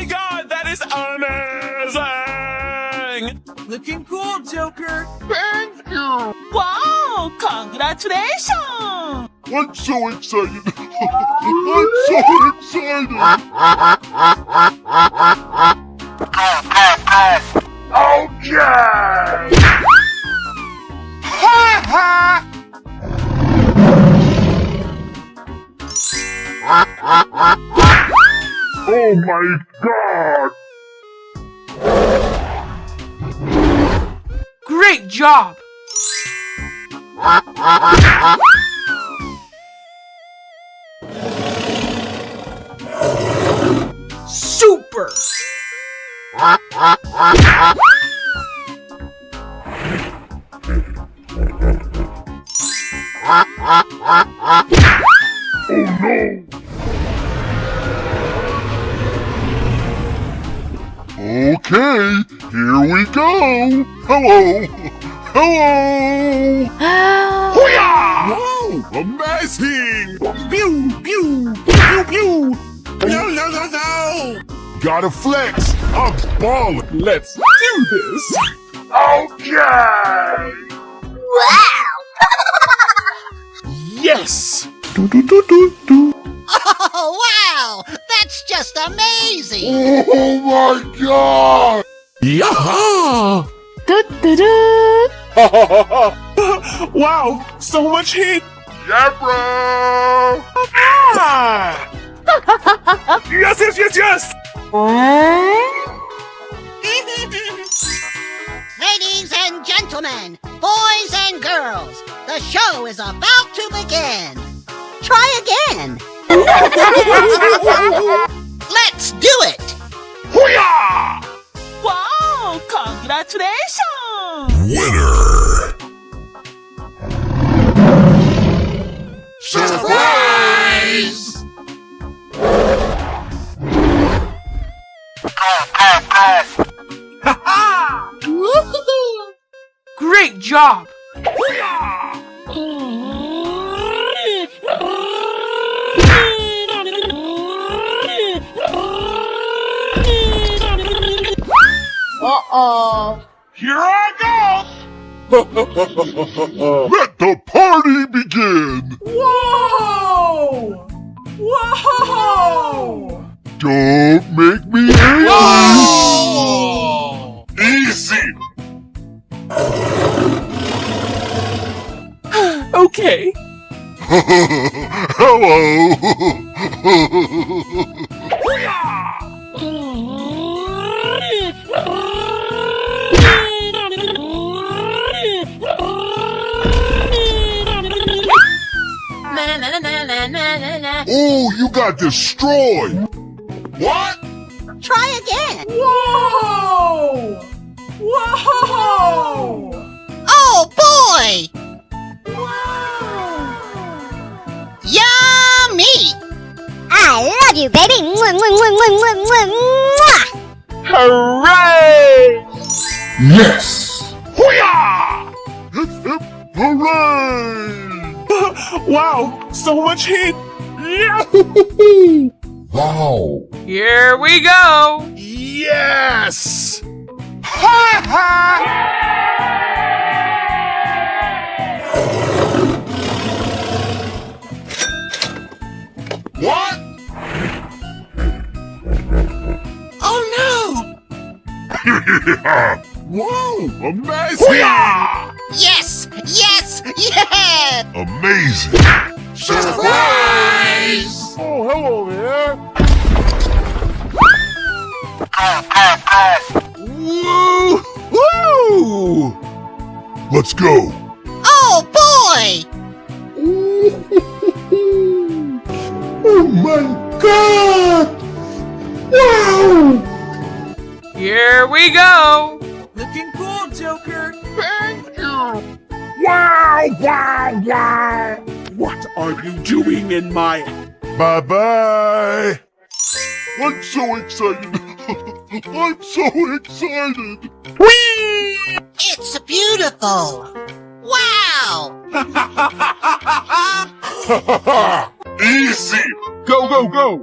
my god, that is amazing! Looking cool, Joker. Thank you! Wow, congratulations! I'm so excited! I'm so excited! Okay! Ha ha! Oh my god! Great job. Super. Oh no! Okay, here we go! Hello! Hello! Hoo-yah! Whoa! Amazing! Pew! Pew! Pew! Pew! No! No! No! No! Gotta flex! I'm ballin'! Let's do this! Okay! Wow! Yes! Oh, wow! That's just amazing! Oh my god! Yaha! Wow, so much heat! Yeah, bro! Ah! Yes, yes, yes, yes! Ladies and gentlemen, boys and girls, the show is about to begin. Try again. Let's do it. Hoo-yah! Wow, congratulations! Winner! Surprise! Great job. Uh-oh. Here I go! Let the party begin! Whoa! Whoa! Don't make me angry! Whoa! Easy! Okay. Hello! Oh, you got destroyed! What? Try again. Whoa! Whoa! Oh, boy. Yummy. I love you, baby. Mwah, mwah, mwah, mwah, mwah, mwah. Hooray! Yes! Hoo-yah! Hip, hip, hooray! Wow, so much heat! Wow! Here we go. Yes! Ha ha! What? Oh, no. Whoa! Amazing! Yes, yes, yes. Amazing! Surprise! Oh, hello there! Woo! Let's go! Oh, boy. Oh my god! Wow! Here we go. Looking cool, Joker. Thank you! Wow! Wow! Wow! What are you doing in my... Bye-bye! I'm so excited! I'm so excited! Whee! It's beautiful. Wow. Easy! Go, go, go!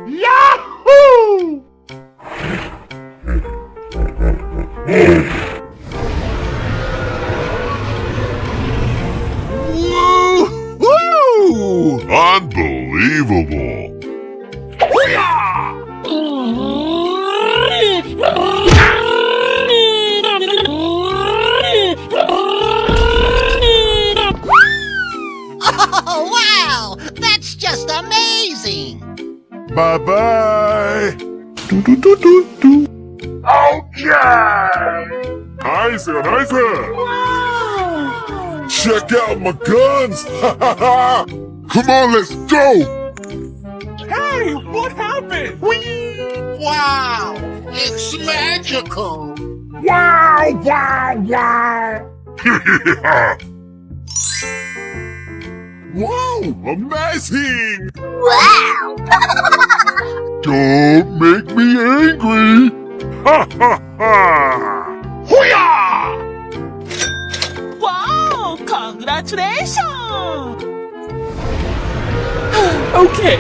Yahoo! Woo! Unbelievable! Oh, wow! That's just amazing! Bye-bye! Okay! Nicer, nicer! Wow! Check out my guns! Come on, let's go! Hey, what happened? Wow! It's magical! Wow, wow, wow! Wow, amazing! Wow! Don't make me angry! Ha ha ha! Hoo-yah! Wow! Congratulations! Okay,